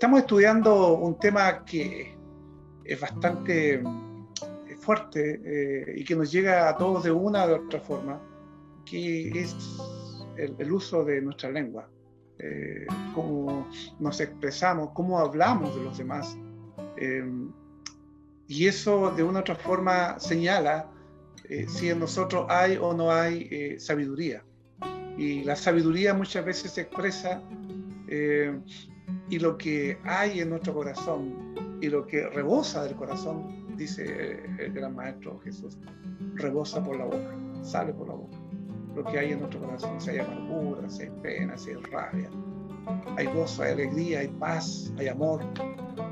estamos estudiando un tema que es bastante fuerte y que nos llega a todos de una u otra forma, que es el uso de nuestra lengua, cómo nos expresamos, cómo hablamos de los demás. Y eso de una u otra forma señala si en nosotros hay o no hay sabiduría. Y la sabiduría muchas veces se expresa y lo que hay en nuestro corazón y lo que rebosa del corazón, dice el gran maestro Jesús, rebosa por la boca, sale por la boca. Lo que hay en nuestro corazón, si hay amargura, si hay pena, si hay rabia, hay gozo, hay alegría, hay paz, hay amor,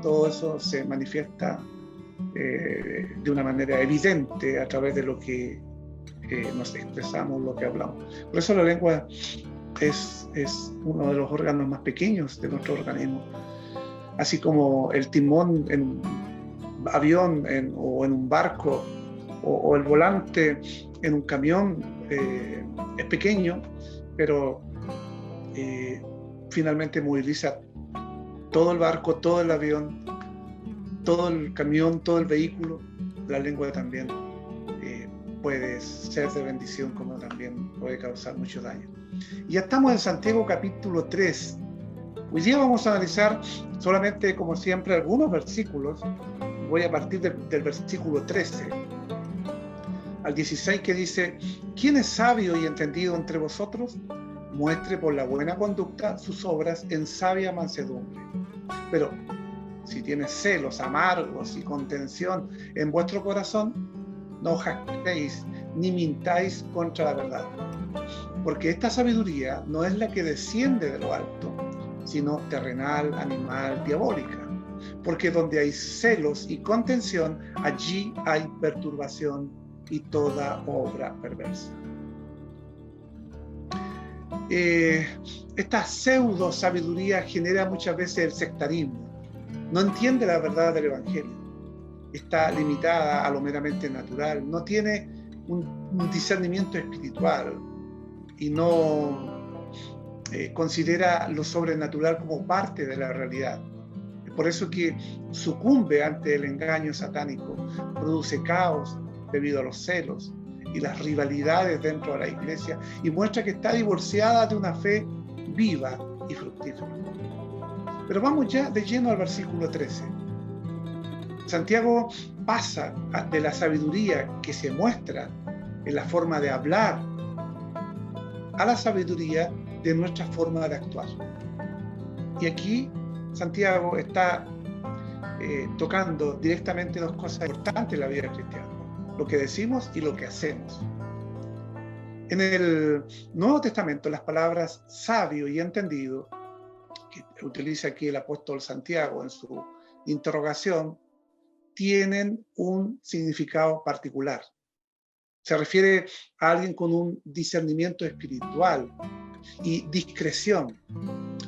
todo eso se manifiesta de una manera evidente a través de lo que nos expresamos, lo que hablamos. Por eso la lengua es uno de los órganos más pequeños de nuestro organismo, así como el timón en un avión o en un barco o el volante en un camión es pequeño, pero finalmente moviliza todo el barco, todo el avión, todo el camión, todo el vehículo. La lengua también puede ser de bendición, como también puede causar mucho daño. Y ya estamos en Santiago capítulo 3. Hoy día vamos a analizar solamente, como siempre, algunos versículos. Voy a partir del versículo 13 al 16, que dice: ¿Quién es sabio y entendido entre vosotros? Muestre por la buena conducta sus obras en sabia mansedumbre. Pero si tienes celos amargos y contención en vuestro corazón, no jactéis ni mintáis contra la verdad. Porque esta sabiduría no es la que desciende de lo alto, sino terrenal, animal, diabólica. Porque donde hay celos y contención, allí hay perturbación y toda obra perversa. Esta pseudo sabiduría genera muchas veces el sectarismo. No entiende la verdad del Evangelio. Está limitada a lo meramente natural. No tiene un discernimiento espiritual y no considera lo sobrenatural como parte de la realidad. Es por eso que sucumbe ante el engaño satánico, produce caos debido a los celos y las rivalidades dentro de la iglesia, y muestra que está divorciada de una fe viva y fructífera. Pero vamos ya de lleno al versículo 13. Santiago pasa de la sabiduría que se muestra en la forma de hablar a la sabiduría de nuestra forma de actuar. Y aquí Santiago está tocando directamente dos cosas importantes en la vida cristiana: lo que decimos y lo que hacemos. En el Nuevo Testamento, las palabras sabio y entendido, que utiliza aquí el apóstol Santiago en su interrogación, tienen un significado particular. Se refiere a alguien con un discernimiento espiritual y discreción,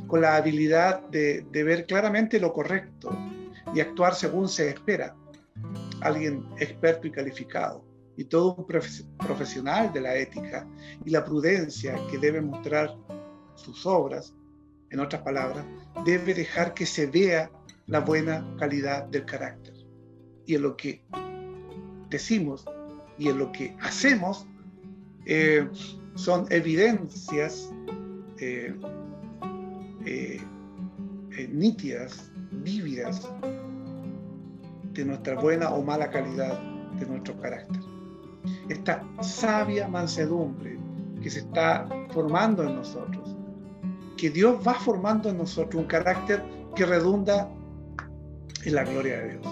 con la habilidad de ver claramente lo correcto y actuar según se espera. Alguien experto y calificado, y todo un profesional de la ética y la prudencia que debe mostrar sus obras. En otras palabras, debe dejar que se vea la buena calidad del carácter. Y en lo que decimos y en lo que hacemos son evidencias nítidas, vívidas, de nuestra buena o mala calidad de nuestro carácter. Esta sabia mansedumbre que se está formando en nosotros, que Dios va formando en nosotros un carácter que redunda en la gloria de Dios.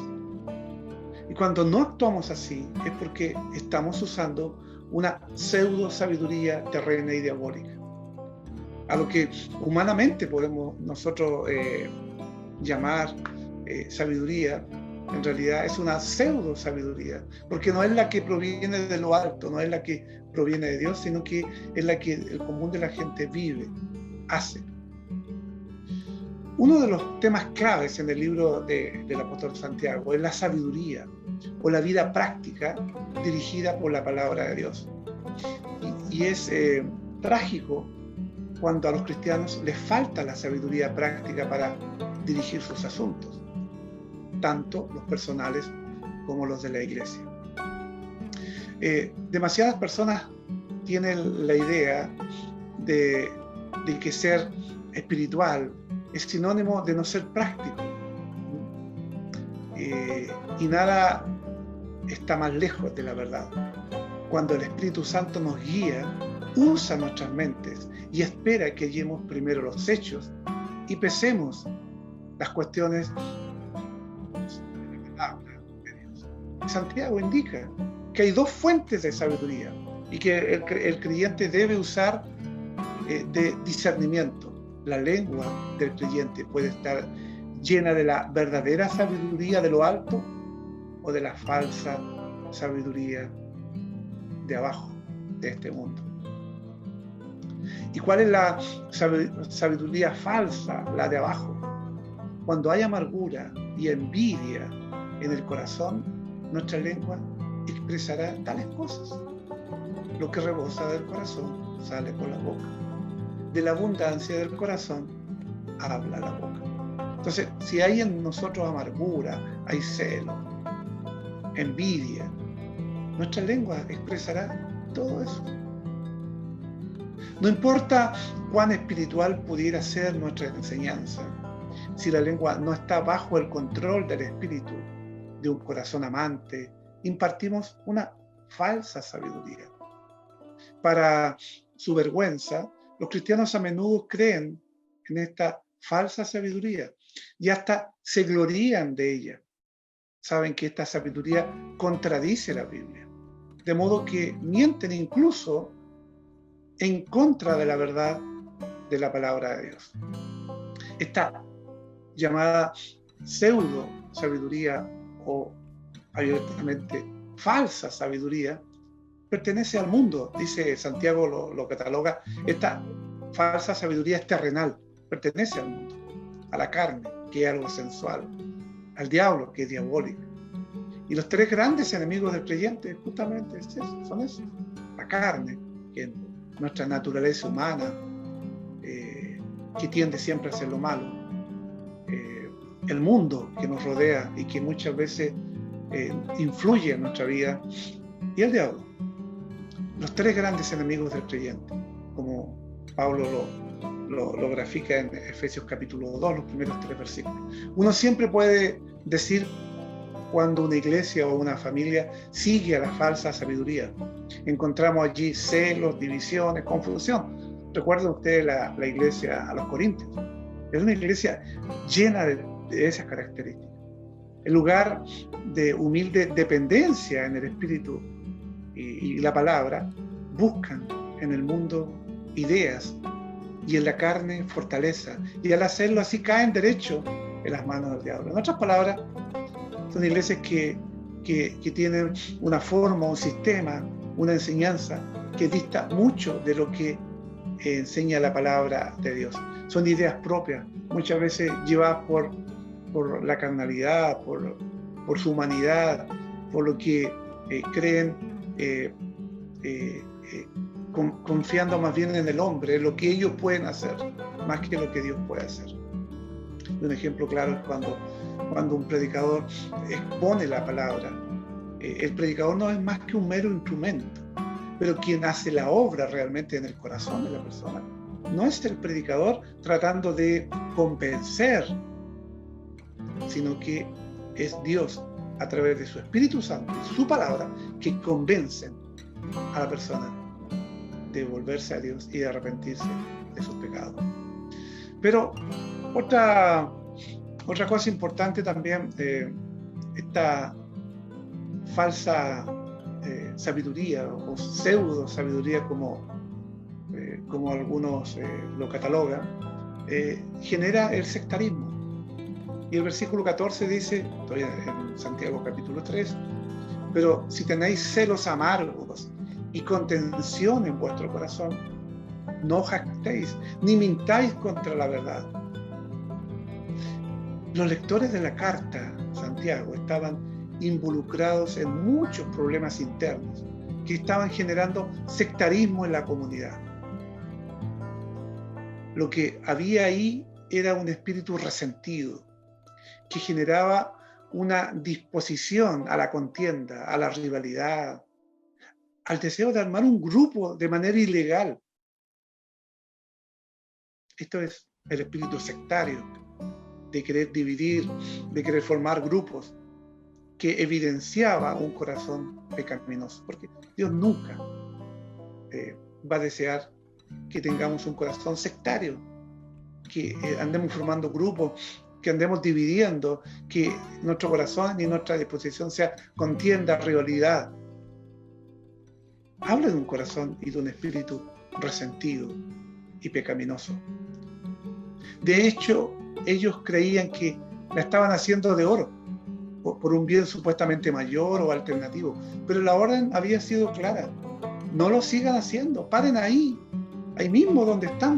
Y cuando no actuamos así es porque estamos usando una pseudo sabiduría terrena y diabólica, a lo que humanamente podemos nosotros llamar sabiduría. En realidad es una pseudo sabiduría, porque no es la que proviene de lo alto, no es la que proviene de Dios, sino que es la que el común de la gente vive, hace. Uno de los temas claves en el libro del apóstol Santiago es la sabiduría o la vida práctica dirigida por la palabra de Dios. Y es trágico cuando a los cristianos les falta la sabiduría práctica para dirigir sus asuntos, tanto los personales como los de la iglesia. Demasiadas personas tienen la idea de que ser espiritual es sinónimo de no ser práctico. Y nada está más lejos de la verdad. Cuando el Espíritu Santo nos guía, usa nuestras mentes y espera que hallemos primero los hechos y pesemos las cuestiones de la palabra de Dios. Santiago indica que hay dos fuentes de sabiduría y que el creyente debe usar de discernimiento. La lengua del creyente puede estar llena de la verdadera sabiduría de lo alto o de la falsa sabiduría de abajo, de este mundo. ¿Y cuál es la sabiduría falsa? La de abajo. Cuando hay amargura y envidia en el corazón, nuestra lengua expresará tales cosas. Lo que rebosa del corazón sale por la boca. De la abundancia del corazón habla la boca. Entonces, si hay en nosotros amargura, hay celo, envidia, nuestra lengua expresará todo eso. No importa cuán espiritual pudiera ser nuestra enseñanza, si la lengua no está bajo el control del espíritu de un corazón amante, impartimos una falsa sabiduría. Para su vergüenza, los cristianos a menudo creen en esta falsa sabiduría y hasta se glorían de ella. Saben que esta sabiduría contradice la Biblia, de modo que mienten incluso en contra de la verdad de la palabra de Dios. Esta llamada pseudo sabiduría o abiertamente falsa sabiduría pertenece al mundo, dice Santiago, lo cataloga. Esta falsa sabiduría es terrenal, pertenece al mundo, a la carne, que es algo sensual, al diablo, que es diabólico. Y los tres grandes enemigos del creyente justamente son esos: la carne, que es nuestra naturaleza humana, que tiende siempre a hacer lo malo, el mundo que nos rodea y que muchas veces influye en nuestra vida, y el diablo. Los tres grandes enemigos del creyente, como Pablo lo grafica en Efesios capítulo 2, los primeros 3 versículos. Uno siempre puede decir cuando una iglesia o una familia sigue a la falsa sabiduría. Encontramos allí celos, divisiones, confusión. Recuerden ustedes la iglesia a los Corintios. Es una iglesia llena de esas características. En lugar de humilde dependencia en el Espíritu y la palabra, buscan en el mundo ideas y en la carne fortaleza, y al hacerlo así caen derecho en las manos del diablo. En otras palabras, son iglesias que tienen una forma, un sistema, una enseñanza que dista mucho de lo que enseña la palabra de Dios. Son ideas propias, muchas veces llevadas por la carnalidad, por su humanidad, por lo que creen, confiando más bien en el hombre, en lo que ellos pueden hacer, más que lo que Dios puede hacer. Un ejemplo claro es cuando un predicador expone la palabra. El predicador no es más que un mero instrumento, pero quien hace la obra realmente en el corazón de la persona no es el predicador tratando de convencer, sino que es Dios a través de su Espíritu Santo y su palabra que convencen a la persona de volverse a Dios y de arrepentirse de sus pecados. Pero otra cosa importante también de esta falsa sabiduría o pseudo sabiduría, como algunos lo catalogan, genera el sectarismo. Y el versículo 14 dice, estoy en Santiago capítulo 3, pero si tenéis celos amargos y contención en vuestro corazón, no jactéis, ni mintáis contra la verdad. Los lectores de la carta Santiago estaban involucrados en muchos problemas internos que estaban generando sectarismo en la comunidad. Lo que había ahí era un espíritu resentido, que generaba una disposición a la contienda, a la rivalidad, al deseo de armar un grupo de manera ilegal. Esto es el espíritu sectario, de querer dividir, de querer formar grupos, que evidenciaba un corazón pecaminoso, porque Dios nunca va a desear que tengamos un corazón sectario, que andemos formando grupos, que andemos dividiendo, que nuestro corazón y nuestra disposición sea contienda, rivalidad. Habla de un corazón y de un espíritu resentido y pecaminoso. De hecho, ellos creían que la estaban haciendo de oro, por un bien supuestamente mayor o alternativo, pero la orden había sido clara: no lo sigan haciendo, paren ahí mismo donde están.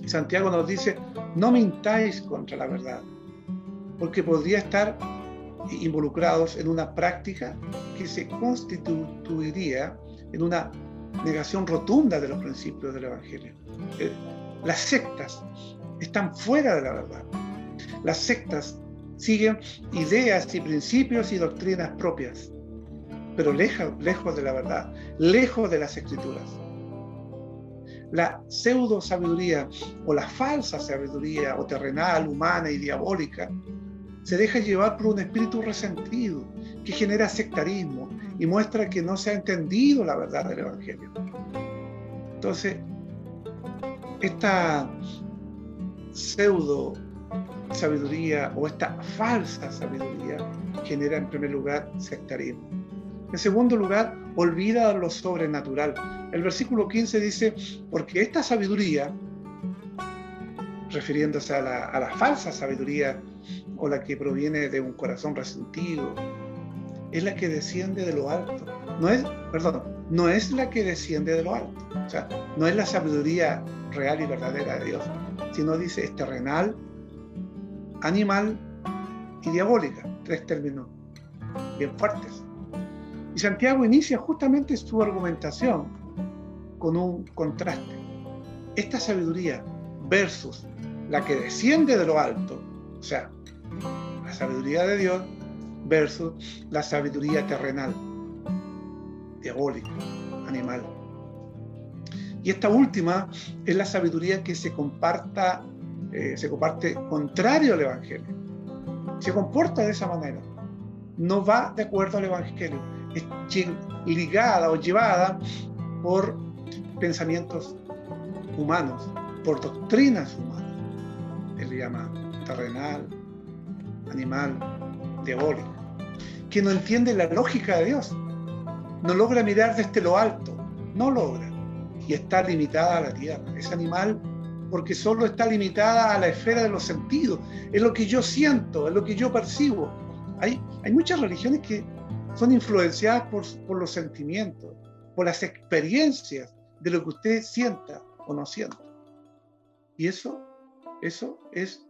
Y Santiago nos dice: no mintáis contra la verdad, porque podría estar involucrados en una práctica que se constituiría en una negación rotunda de los principios del Evangelio. Las sectas están fuera de la verdad. Las sectas siguen ideas y principios y doctrinas propias, pero lejos de la verdad, lejos de las Escrituras. La pseudo sabiduría o la falsa sabiduría, o terrenal, humana y diabólica, se deja llevar por un espíritu resentido que genera sectarismo y muestra que no se ha entendido la verdad del Evangelio. Entonces, esta pseudo sabiduría o esta falsa sabiduría genera en primer lugar sectarismo. En segundo lugar, olvida lo sobrenatural. El versículo 15 dice: porque esta sabiduría, refiriéndose a la falsa sabiduría o la que proviene de un corazón resentido, es la que desciende de lo alto. No es la que desciende de lo alto. O sea, no es la sabiduría real y verdadera de Dios, sino dice es terrenal, animal y diabólica. 3 términos bien fuertes. Y Santiago inicia justamente su argumentación con un contraste. Esta sabiduría versus la que desciende de lo alto, o sea, la sabiduría de Dios versus la sabiduría terrenal, diabólica, animal. Y esta última es la sabiduría que se comparte contrario al Evangelio. Se comporta de esa manera. No va de acuerdo al Evangelio. Es ligada o llevada por pensamientos humanos, por doctrinas humanas. Él le llama terrenal, animal, diabólico. Que no entiende la lógica de Dios. No logra mirar desde lo alto. No logra. Y está limitada a la tierra. Es animal porque solo está limitada a la esfera de los sentidos. Es lo que yo siento, es lo que yo percibo. Hay muchas religiones que son influenciadas por los sentimientos, por las experiencias de lo que usted sienta o no sienta. Y eso es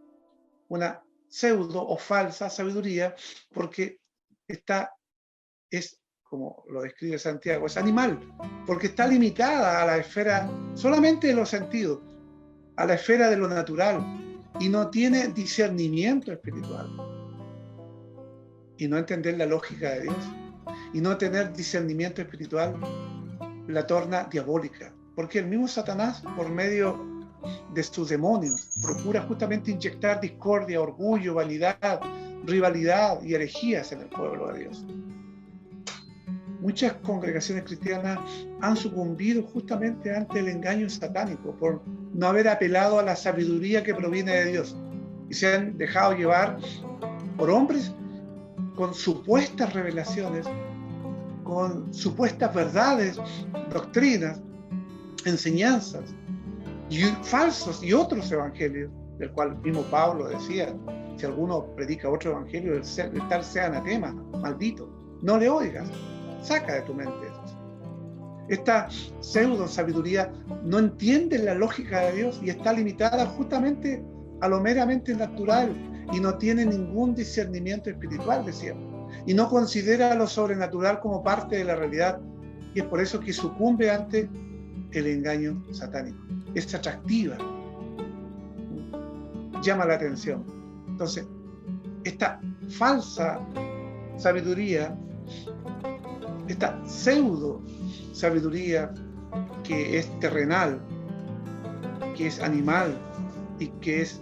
una pseudo o falsa sabiduría, porque es, como lo describe Santiago, es animal, porque está limitada a la esfera solamente de los sentidos, a la esfera de lo natural, y no tiene discernimiento espiritual. Y no entender la lógica de Dios, y no tener discernimiento espiritual, la torna diabólica, porque el mismo Satanás, por medio de sus demonios, procura justamente inyectar discordia, orgullo, vanidad, rivalidad y herejías en el pueblo de Dios. Muchas congregaciones cristianas han sucumbido justamente ante el engaño satánico por no haber apelado a la sabiduría que proviene de Dios, y se han dejado llevar por hombres con supuestas revelaciones, con supuestas verdades, doctrinas, enseñanzas, y falsos y otros evangelios, del cual mismo Pablo decía: si alguno predica otro evangelio, el tal sea anatema, maldito, no le oigas, saca de tu mente eso. Esta pseudo sabiduría no entiende la lógica de Dios y está limitada justamente a lo meramente natural, y no tiene ningún discernimiento espiritual, decíamos, y no considera lo sobrenatural como parte de la realidad, y es por eso que sucumbe ante el engaño satánico. Es atractiva, llama la atención. Entonces, esta falsa sabiduría, esta pseudo sabiduría que es terrenal, que es animal y que es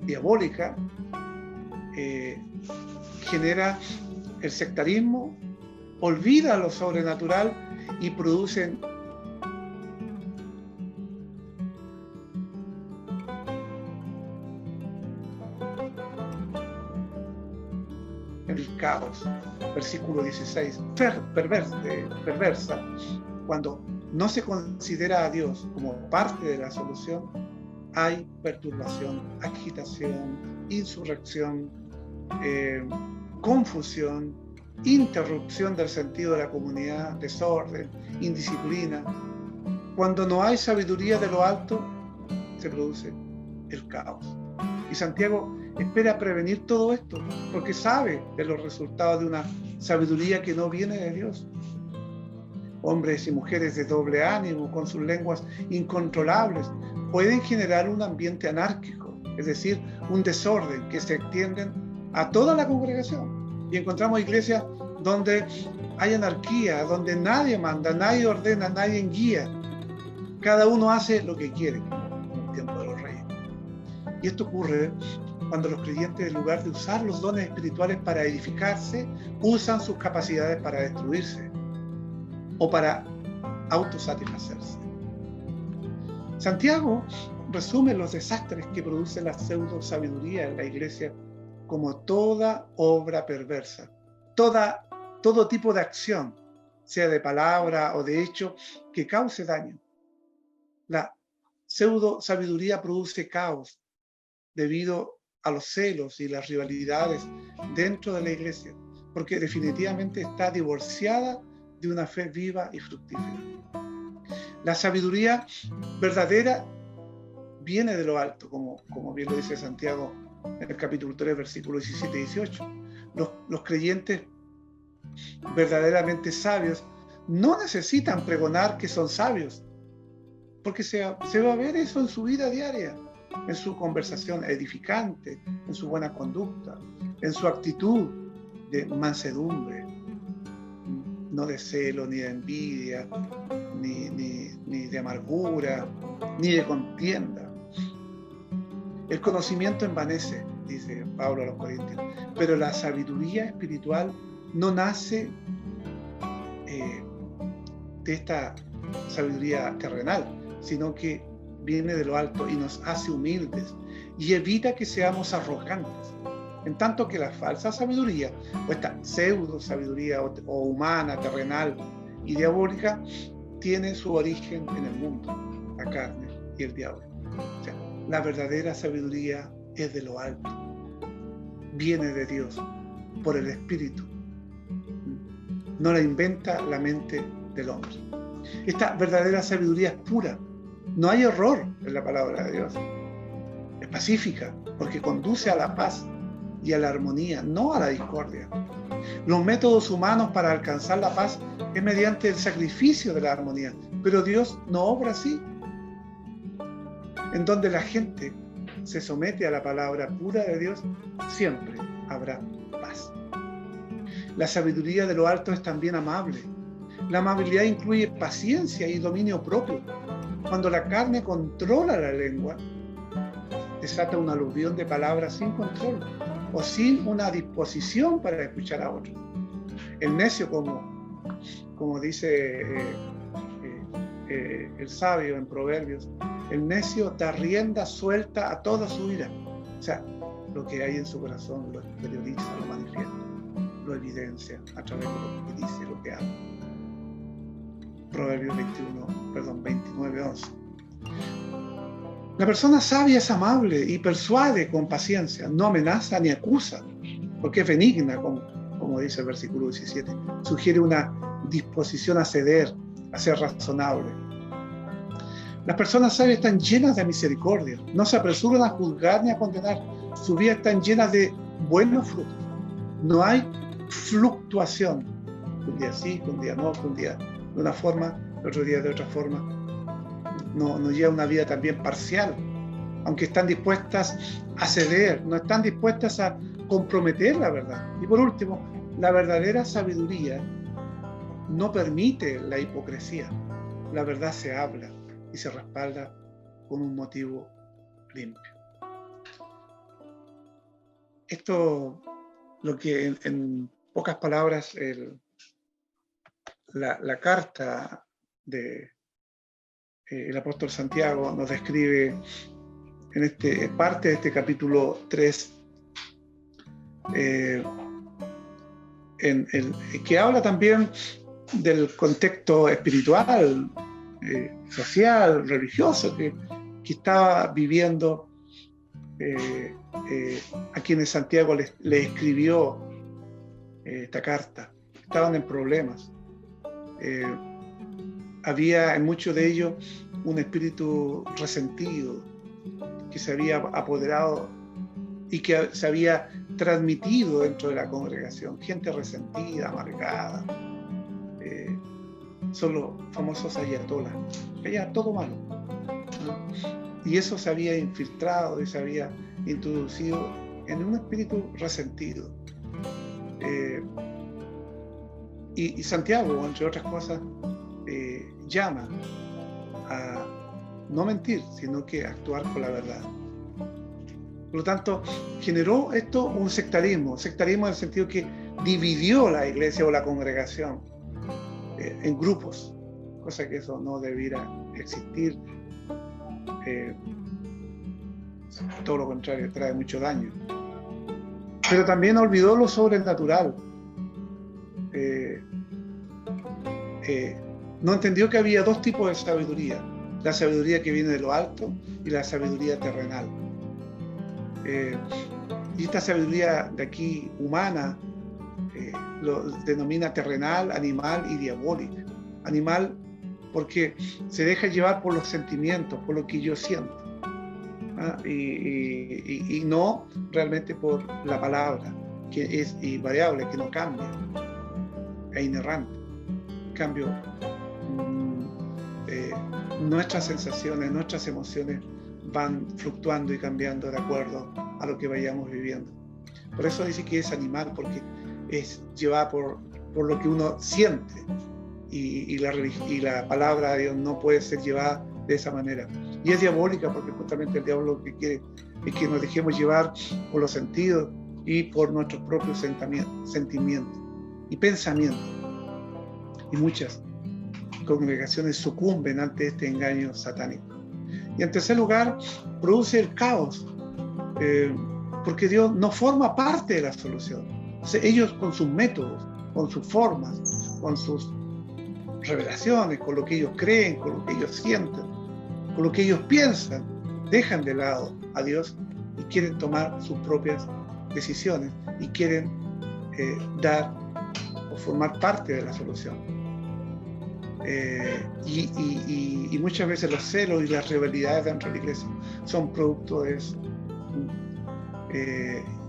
diabólica, genera el sectarismo, olvida lo sobrenatural y producen el caos. Versículo 16, perversa, cuando no se considera a Dios como parte de la solución, hay perturbación, agitación, insurrección, confusión, interrupción del sentido de la comunidad, desorden, indisciplina. Cuando no hay sabiduría de lo alto, se produce el caos. Y Santiago espera prevenir todo esto, porque sabe de los resultados de una sabiduría que no viene de Dios. Hombres y mujeres de doble ánimo, con sus lenguas incontrolables, pueden generar un ambiente anárquico, es decir, un desorden que se extiende a toda la congregación. Y encontramos iglesias donde hay anarquía, donde nadie manda, nadie ordena, nadie guía. Cada uno hace lo que quiere, en el tiempo de los reyes. Y esto ocurre cuando los creyentes, en lugar de usar los dones espirituales para edificarse, usan sus capacidades para destruirse o para autosatisfacerse. Santiago resume los desastres que produce la pseudo sabiduría en la iglesia como toda obra perversa, todo tipo de acción, sea de palabra o de hecho, que cause daño. La pseudo sabiduría produce caos debido a los celos y las rivalidades dentro de la iglesia, porque definitivamente está divorciada de una fe viva y fructífera. La sabiduría verdadera viene de lo alto, como bien lo dice Santiago en el capítulo 3, versículos 17 y 18. Los creyentes verdaderamente sabios no necesitan pregonar que son sabios, porque se va a ver eso en su vida diaria, en su conversación edificante, en su buena conducta, en su actitud de mansedumbre, no de celo, ni de envidia, ni de amargura, ni de contienda. El conocimiento envanece, dice Pablo a los Corintios, pero la sabiduría espiritual no nace de esta sabiduría terrenal, sino que viene de lo alto y nos hace humildes y evita que seamos arrogantes. En tanto que la falsa sabiduría, o esta pseudo sabiduría o humana, terrenal y diabólica, tiene su origen en el mundo, la carne y el diablo. O sea, la verdadera sabiduría es de lo alto, viene de Dios, por el Espíritu. No la inventa la mente del hombre. Esta verdadera sabiduría es pura. No hay error en la palabra de Dios. Es pacífica, porque conduce a la paz y a la armonía, no a la discordia. Los métodos humanos para alcanzar la paz es mediante el sacrificio de la armonía, pero Dios no obra así. En donde la gente se somete a la palabra pura de Dios, siempre habrá paz. La sabiduría de lo alto es también amable. La amabilidad incluye paciencia y dominio propio. Cuando la carne controla la lengua, desata un aluvión de palabras sin control o sin una disposición para escuchar a otros. El necio, como dice el sabio en Proverbios, el necio da rienda suelta a toda su ira. O sea, lo que hay en su corazón lo exterioriza, lo manifiesta, lo evidencia a través de lo que dice, lo que habla. Proverbios 29:11. La persona sabia es amable y persuade con paciencia, no amenaza ni acusa, porque es benigna, como dice el versículo 17. Sugiere una disposición a ceder, a ser razonable. Las personas sabias están llenas de misericordia, no se apresuran a juzgar ni a condenar. Sus vidas están llenas de buenos frutos. No hay fluctuación. Un día sí, un día no, un día de una forma, el otro día de otra forma. No lleva una vida también parcial. aunque están dispuestas a ceder, no están dispuestas a comprometer la verdad. Y por último, la verdadera sabiduría no permite la hipocresía. La verdad se habla y se respalda con un motivo limpio. Esto, lo que en pocas palabras, la carta del apóstol Santiago nos describe en parte de este capítulo 3, que habla también del contexto espiritual, social, religioso que estaba viviendo a quienes Santiago le escribió esta carta. Estaban en problemas. Había en muchos de ellos un espíritu resentido que se había apoderado y que se había transmitido dentro de la congregación. Gente resentida, amargada, son los famosos ayatolás. Había todo malo, ¿no? Y eso se había infiltrado y se había introducido en un espíritu resentido. Y Santiago, entre otras cosas, llama a no mentir, sino que actuar con la verdad. Por lo tanto, generó esto un sectarismo en el sentido que dividió la iglesia o la congregación en grupos, cosa que eso no debiera existir. Todo lo contrario, trae mucho daño. Pero también olvidó lo sobrenatural. No entendió que había dos tipos de sabiduría: la sabiduría que viene de lo alto y la sabiduría terrenal. Y esta sabiduría de aquí, humana, lo denomina terrenal, animal y diabólica. Animal porque se deja llevar por los sentimientos, por lo que yo siento, y no realmente por la palabra, que es invariable, que no cambia, es inerrante. En cambio, nuestras sensaciones, nuestras emociones van fluctuando y cambiando de acuerdo a lo que vayamos viviendo. Por eso dice que es animal, porque es llevada por lo que uno siente, y la palabra de Dios no puede ser llevada de esa manera. Y es diabólica porque justamente el diablo lo que quiere es que nos dejemos llevar por los sentidos y por nuestros propios sentimientos y pensamientos. Y muchas congregaciones sucumben ante este engaño satánico. Y en tercer lugar, produce el caos, porque Dios no forma parte de la solución. Entonces, ellos con sus métodos, con sus formas, con sus revelaciones, con lo que ellos creen, con lo que ellos sienten, con lo que ellos piensan, dejan de lado a Dios y quieren tomar sus propias decisiones y quieren dar o formar parte de la solución. Y muchas veces los celos y las rivalidades dentro de la iglesia son producto de eso.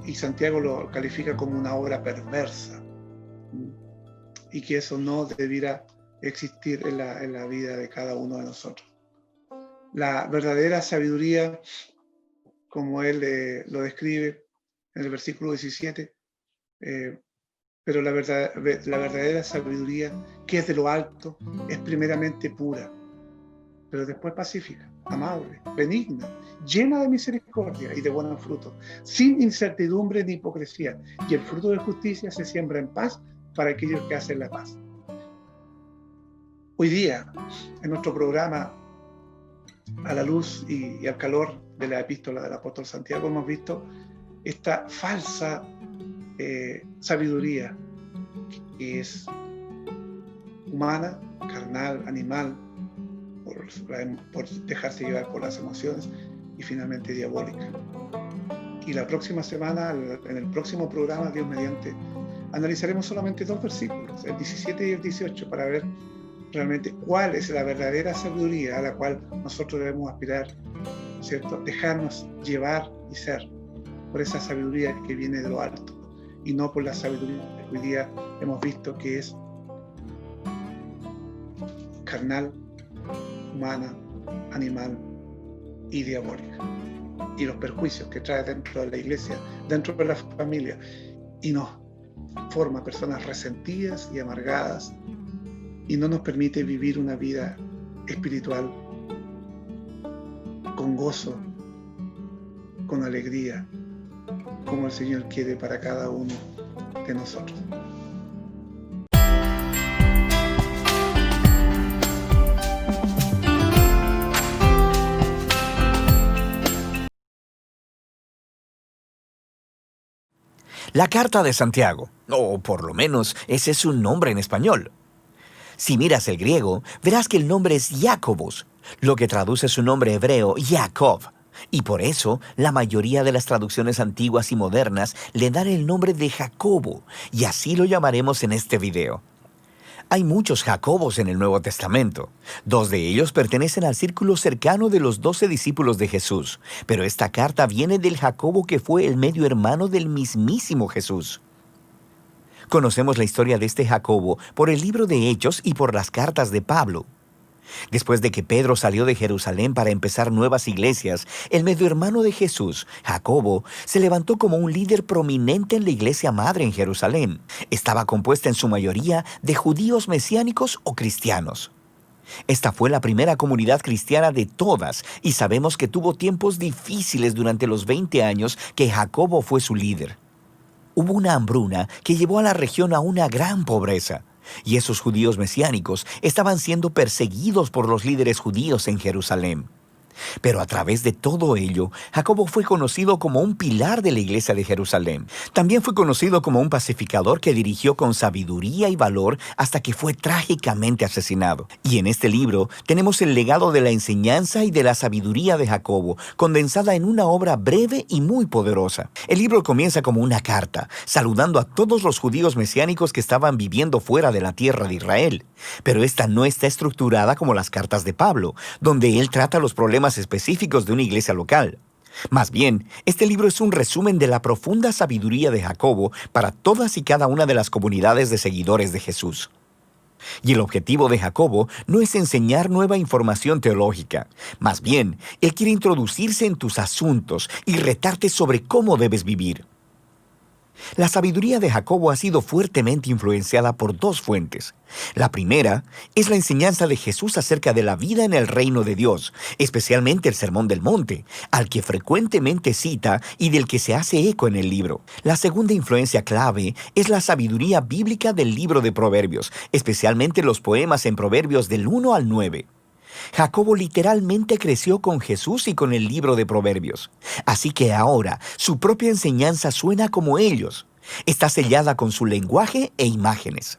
Y Santiago lo califica como una obra perversa, y que eso no debiera existir en la vida de cada uno de nosotros. La verdadera sabiduría, como él lo describe en el versículo 17, pero la verdadera sabiduría, que es de lo alto, es primeramente pura, pero después pacífica, amable, benigna, llena de misericordia y de buenos frutos, sin incertidumbre ni hipocresía, y el fruto de justicia se siembra en paz para aquellos que hacen la paz. Hoy día, en nuestro programa, a la luz y al calor de la epístola del apóstol Santiago, hemos visto esta falsa sabiduría, que es humana, carnal, animal, por dejarse llevar por las emociones, y finalmente diabólica. Y la próxima semana, en el próximo programa, Dios mediante, analizaremos solamente 2 versículos, el 17 y el 18, para ver realmente cuál es la verdadera sabiduría a la cual nosotros debemos aspirar, ¿cierto? Dejarnos llevar y ser por esa sabiduría que viene de lo alto, y no por la sabiduría que hoy día hemos visto que es carnal, humana, animal y diabólica. y los perjuicios que trae dentro de la iglesia, dentro de la familia, y nos forma personas resentidas y amargadas, y no nos permite vivir una vida espiritual con gozo, con alegría, como el Señor quiere para cada uno de nosotros. La Carta de Santiago, o por lo menos ese es su nombre en español. Si miras el griego, verás que el nombre es Jacobos, lo que traduce su nombre hebreo Jacob. Y por eso, la mayoría de las traducciones antiguas y modernas le dan el nombre de Jacobo, y así lo llamaremos en este video. Hay muchos Jacobos en el Nuevo Testamento. 2 de ellos pertenecen al círculo cercano de los 12 discípulos de Jesús, pero esta carta viene del Jacobo que fue el medio hermano del mismísimo Jesús. Conocemos la historia de este Jacobo por el libro de Hechos y por las cartas de Pablo. Después de que Pedro salió de Jerusalén para empezar nuevas iglesias, el medio hermano de Jesús, Jacobo, se levantó como un líder prominente en la iglesia madre en Jerusalén. Estaba compuesta en su mayoría de judíos mesiánicos o cristianos. Esta fue la primera comunidad cristiana de todas y sabemos que tuvo tiempos difíciles durante los 20 años que Jacobo fue su líder. Hubo una hambruna que llevó a la región a una gran pobreza. Y esos judíos mesiánicos estaban siendo perseguidos por los líderes judíos en Jerusalén. Pero a través de todo ello, Jacobo fue conocido como un pilar de la iglesia de Jerusalén. También fue conocido como un pacificador que dirigió con sabiduría y valor hasta que fue trágicamente asesinado. Y en este libro tenemos el legado de la enseñanza y de la sabiduría de Jacobo, condensada en una obra breve y muy poderosa. El libro comienza como una carta, saludando a todos los judíos mesiánicos que estaban viviendo fuera de la tierra de Israel. Pero esta no está estructurada como las cartas de Pablo, donde él trata los problemas específicos de una iglesia local. Más bien, este libro es un resumen de la profunda sabiduría de Jacobo para todas y cada una de las comunidades de seguidores de Jesús. Y el objetivo de Jacobo no es enseñar nueva información teológica. Más bien, él quiere introducirse en tus asuntos y retarte sobre cómo debes vivir. La sabiduría de Jacobo ha sido fuertemente influenciada por 2 fuentes. La primera es la enseñanza de Jesús acerca de la vida en el reino de Dios, especialmente el Sermón del Monte, al que frecuentemente cita y del que se hace eco en el libro. La segunda influencia clave es la sabiduría bíblica del libro de Proverbios, especialmente los poemas en Proverbios del 1 al 9. Jacobo literalmente creció con Jesús y con el libro de Proverbios. Así que ahora su propia enseñanza suena como ellos. Está sellada con su lenguaje e imágenes.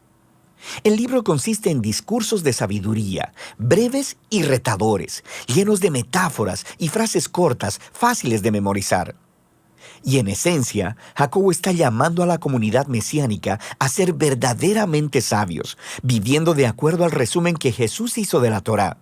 El libro consiste en discursos de sabiduría, breves y retadores, llenos de metáforas y frases cortas, fáciles de memorizar. Y en esencia, Jacobo está llamando a la comunidad mesiánica a ser verdaderamente sabios, viviendo de acuerdo al resumen que Jesús hizo de la Torá.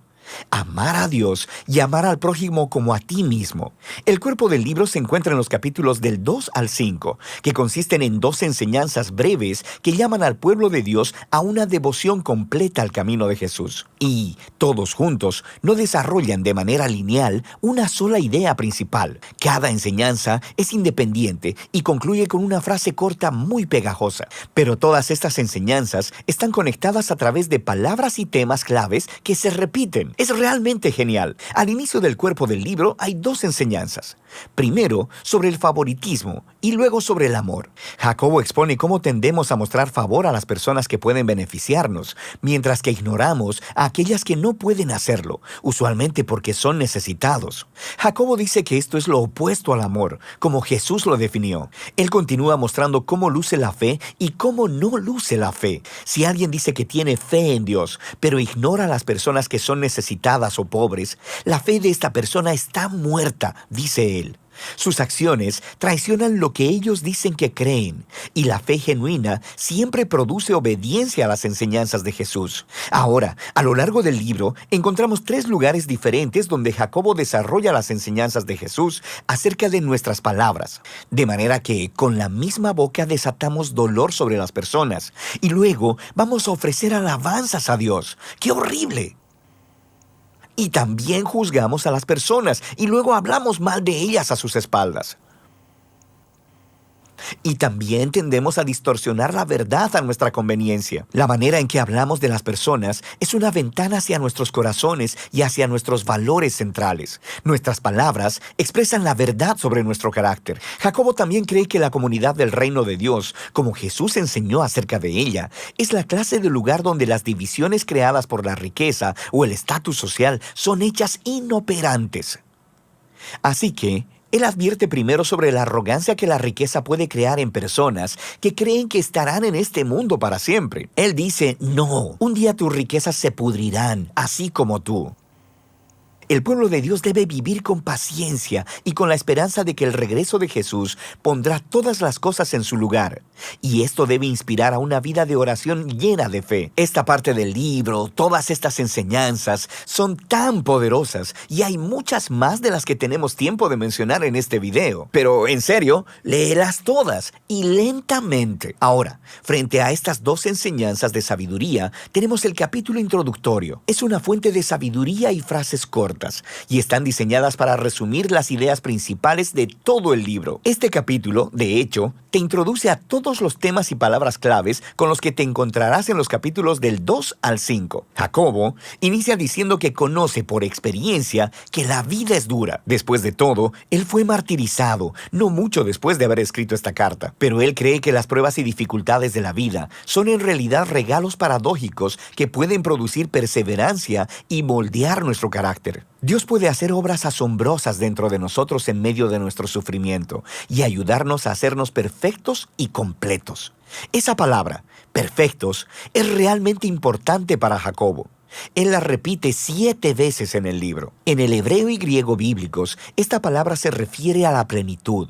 Amar a Dios y amar al prójimo como a ti mismo. El cuerpo del libro se encuentra en los capítulos del 2 al 5, que consisten en 2 enseñanzas breves que llaman al pueblo de Dios a una devoción completa al camino de Jesús. Y, todos juntos, no desarrollan de manera lineal una sola idea principal. Cada enseñanza es independiente y concluye con una frase corta muy pegajosa. Pero todas estas enseñanzas están conectadas a través de palabras y temas claves que se repiten. Es realmente genial. Al inicio del cuerpo del libro hay 2 enseñanzas. Primero, sobre el favoritismo y luego sobre el amor. Jacobo expone cómo tendemos a mostrar favor a las personas que pueden beneficiarnos, mientras que ignoramos a aquellas que no pueden hacerlo, usualmente porque son necesitados. Jacobo dice que esto es lo opuesto al amor, como Jesús lo definió. Él continúa mostrando cómo luce la fe y cómo no luce la fe. Si alguien dice que tiene fe en Dios, pero ignora a las personas que son necesitadas o pobres, la fe de esta persona está muerta, dice él. Sus acciones traicionan lo que ellos dicen que creen, y la fe genuina siempre produce obediencia a las enseñanzas de Jesús. Ahora, a lo largo del libro, encontramos 3 lugares diferentes donde Jacobo desarrolla las enseñanzas de Jesús acerca de nuestras palabras, de manera que con la misma boca desatamos dolor sobre las personas, y luego vamos a ofrecer alabanzas a Dios. ¡Qué horrible! Y también juzgamos a las personas y luego hablamos mal de ellas a sus espaldas. Y también tendemos a distorsionar la verdad a nuestra conveniencia. La manera en que hablamos de las personas es una ventana hacia nuestros corazones y hacia nuestros valores centrales. Nuestras palabras expresan la verdad sobre nuestro carácter. Jacobo también cree que la comunidad del reino de Dios, como Jesús enseñó acerca de ella, es la clase de lugar donde las divisiones creadas por la riqueza o el estatus social son hechas inoperantes. Así que él advierte primero sobre la arrogancia que la riqueza puede crear en personas que creen que estarán en este mundo para siempre. Él dice, no, un día tus riquezas se pudrirán, así como tú. El pueblo de Dios debe vivir con paciencia y con la esperanza de que el regreso de Jesús pondrá todas las cosas en su lugar. Y esto debe inspirar a una vida de oración llena de fe. Esta parte del libro, todas estas enseñanzas, son tan poderosas y hay muchas más de las que tenemos tiempo de mencionar en este video. Pero, en serio, léelas todas y lentamente. Ahora, frente a estas dos enseñanzas de sabiduría, tenemos el capítulo introductorio. Es una fuente de sabiduría y frases cortas, y están diseñadas para resumir las ideas principales de todo el libro. Este capítulo, de hecho, te introduce a todos los temas y palabras claves con los que te encontrarás en los capítulos del 2 al 5. Jacobo inicia diciendo que conoce por experiencia que la vida es dura. Después de todo, él fue martirizado, no mucho después de haber escrito esta carta. Pero él cree que las pruebas y dificultades de la vida son en realidad regalos paradójicos que pueden producir perseverancia y moldear nuestro carácter. Dios puede hacer obras asombrosas dentro de nosotros en medio de nuestro sufrimiento y ayudarnos a hacernos perfectos y completos. Esa palabra, perfectos, es realmente importante para Jacobo. Él la repite 7 veces en el libro. En el hebreo y griego bíblicos, esta palabra se refiere a la plenitud.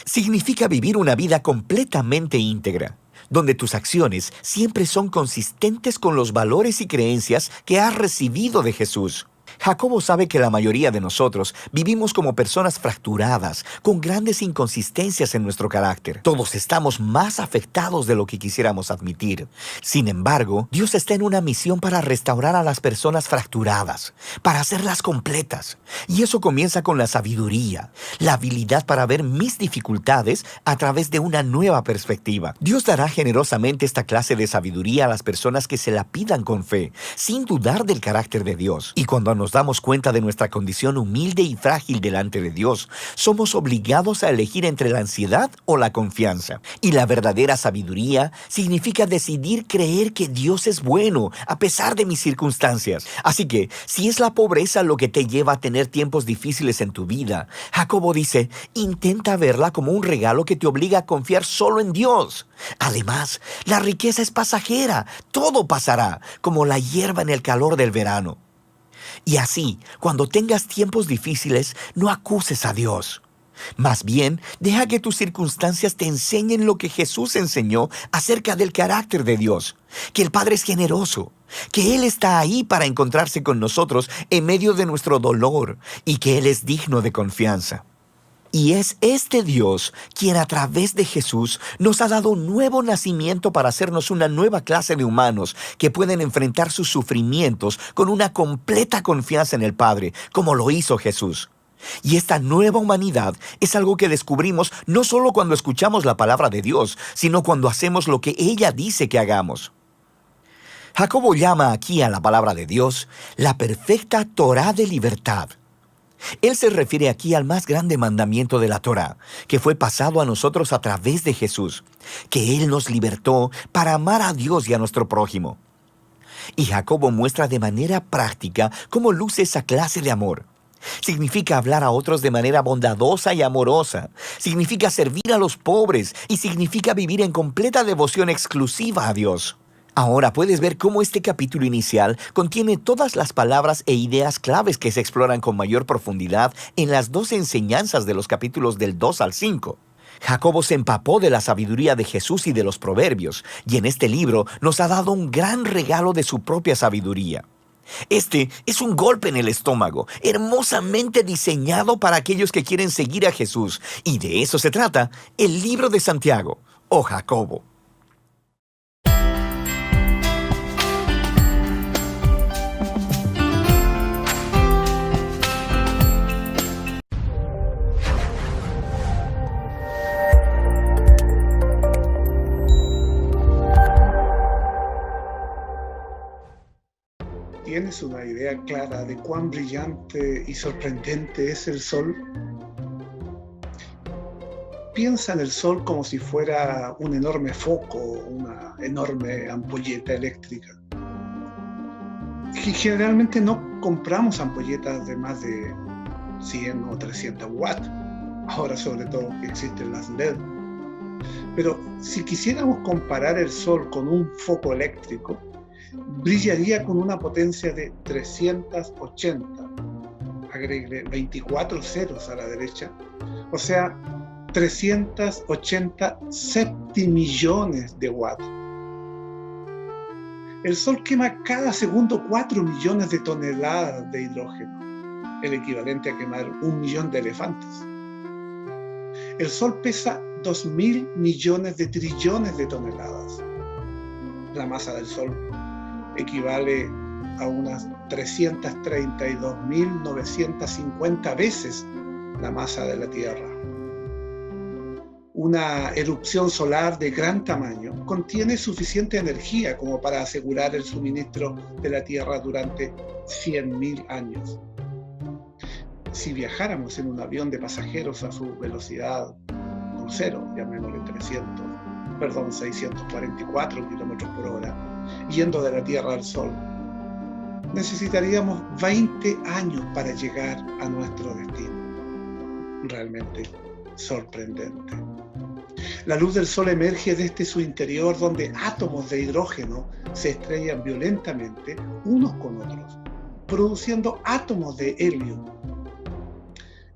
Significa vivir una vida completamente íntegra, donde tus acciones siempre son consistentes con los valores y creencias que has recibido de Jesús. Jacobo sabe que la mayoría de nosotros vivimos como personas fracturadas, con grandes inconsistencias en nuestro carácter. Todos estamos más afectados de lo que quisiéramos admitir. Sin embargo, Dios está en una misión para restaurar a las personas fracturadas, para hacerlas completas. Y eso comienza con la sabiduría, la habilidad para ver mis dificultades a través de una nueva perspectiva. Dios dará generosamente esta clase de sabiduría a las personas que se la pidan con fe, sin dudar del carácter de Dios. Y cuando nos damos cuenta de nuestra condición humilde y frágil delante de Dios, somos obligados a elegir entre la ansiedad o la confianza. Y la verdadera sabiduría significa decidir creer que Dios es bueno a pesar de mis circunstancias. Así que, si es la pobreza lo que te lleva a tener tiempos difíciles en tu vida, Jacobo dice, intenta verla como un regalo que te obliga a confiar solo en Dios. Además, la riqueza es pasajera, todo pasará, como la hierba en el calor del verano. Y así, cuando tengas tiempos difíciles, no acuses a Dios. Más bien, deja que tus circunstancias te enseñen lo que Jesús enseñó acerca del carácter de Dios, que el Padre es generoso, que Él está ahí para encontrarse con nosotros en medio de nuestro dolor y que Él es digno de confianza. Y es este Dios quien a través de Jesús nos ha dado un nuevo nacimiento para hacernos una nueva clase de humanos que pueden enfrentar sus sufrimientos con una completa confianza en el Padre, como lo hizo Jesús. Y esta nueva humanidad es algo que descubrimos no solo cuando escuchamos la palabra de Dios, sino cuando hacemos lo que ella dice que hagamos. Jacobo llama aquí a la palabra de Dios la perfecta Torá de libertad. Él se refiere aquí al más grande mandamiento de la Torá, que fue pasado a nosotros a través de Jesús, que Él nos libertó para amar a Dios y a nuestro prójimo. Y Jacobo muestra de manera práctica cómo luce esa clase de amor. Significa hablar a otros de manera bondadosa y amorosa. Significa servir a los pobres y significa vivir en completa devoción exclusiva a Dios. Ahora puedes ver cómo este capítulo inicial contiene todas las palabras e ideas claves que se exploran con mayor profundidad en las 2 enseñanzas de los capítulos del 2 al 5. Jacobo se empapó de la sabiduría de Jesús y de los proverbios, y en este libro nos ha dado un gran regalo de su propia sabiduría. Este es un golpe en el estómago, hermosamente diseñado para aquellos que quieren seguir a Jesús, y de eso se trata el libro de Santiago, o Jacobo. ¿Tienes una idea clara de cuán brillante y sorprendente es el Sol? Piensa en el Sol como si fuera un enorme foco, una enorme ampolleta eléctrica. Y generalmente no compramos ampolletas de más de 100 o 300 watts, ahora sobre todo que existen las LED. Pero si quisiéramos comparar el Sol con un foco eléctrico, brillaría con una potencia de 380, agregue 24 ceros a la derecha, o sea, 380 septimillones de watts. El Sol quema cada segundo 4 millones de toneladas de hidrógeno, el equivalente a quemar 1 millón de elefantes. El Sol pesa 2.000 millones de trillones de toneladas. La masa del Sol equivale a unas 332.950 veces la masa de la Tierra. Una erupción solar de gran tamaño contiene suficiente energía como para asegurar el suministro de la Tierra durante 100.000 años. Si viajáramos en un avión de pasajeros a su velocidad crucero, llamémosle 644 kilómetros por hora, yendo de la Tierra al Sol, necesitaríamos 20 años para llegar a nuestro destino. Realmente sorprendente. La luz del Sol emerge desde su interior, donde átomos de hidrógeno se estrellan violentamente unos con otros, produciendo átomos de helio.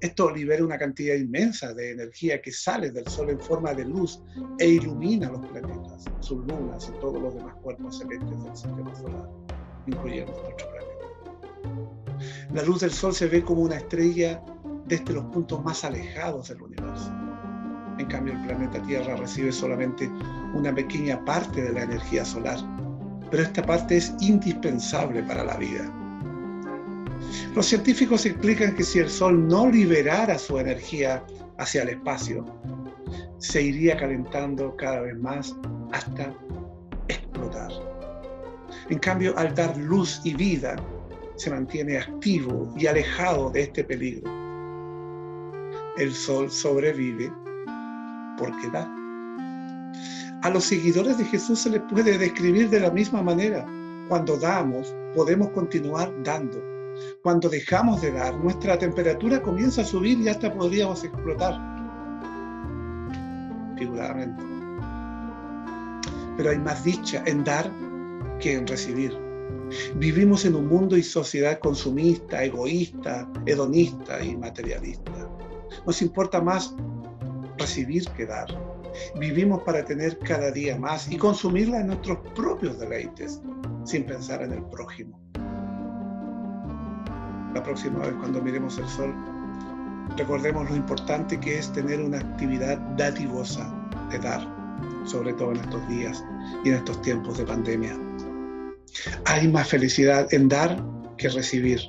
Esto libera una cantidad inmensa de energía que sale del Sol en forma de luz e ilumina los planetas, sus lunas y todos los demás cuerpos celestes del sistema solar, incluyendo nuestro planeta. La luz del Sol se ve como una estrella desde los puntos más alejados del universo. En cambio, el planeta Tierra recibe solamente una pequeña parte de la energía solar, pero esta parte es indispensable para la vida. Los científicos explican que si el Sol no liberara su energía hacia el espacio, se iría calentando cada vez más hasta explotar. En cambio, al dar luz y vida, se mantiene activo y alejado de este peligro. El Sol sobrevive porque da. A los seguidores de Jesús se les puede describir de la misma manera. Cuando damos, podemos continuar dando. Cuando dejamos de dar, nuestra temperatura comienza a subir y hasta podríamos explotar, figuradamente. Pero hay más dicha en dar que en recibir. Vivimos en un mundo y sociedad consumista, egoísta, hedonista y materialista. Nos importa más recibir que dar. Vivimos para tener cada día más y consumirla en nuestros propios deleites, sin pensar en el prójimo. La próxima vez cuando miremos el Sol, recordemos lo importante que es tener una actividad dadivosa de dar, sobre todo en estos días y en estos tiempos de pandemia. Hay más felicidad en dar que recibir.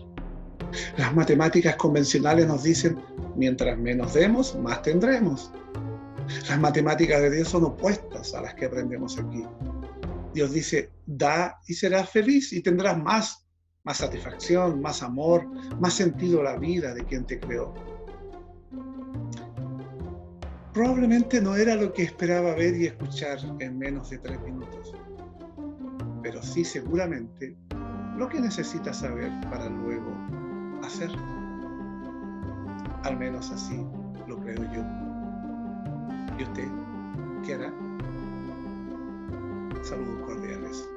Las matemáticas convencionales nos dicen, mientras menos demos, más tendremos. Las matemáticas de Dios son opuestas a las que aprendemos aquí. Dios dice, da y serás feliz y tendrás más satisfacción, más amor, más sentido a la vida de quien te creó. Probablemente no era lo que esperaba ver y escuchar en menos de 3 minutos, pero sí seguramente lo que necesitas saber para luego hacer. Al menos así lo creo yo. ¿Y usted qué hará? Saludos cordiales.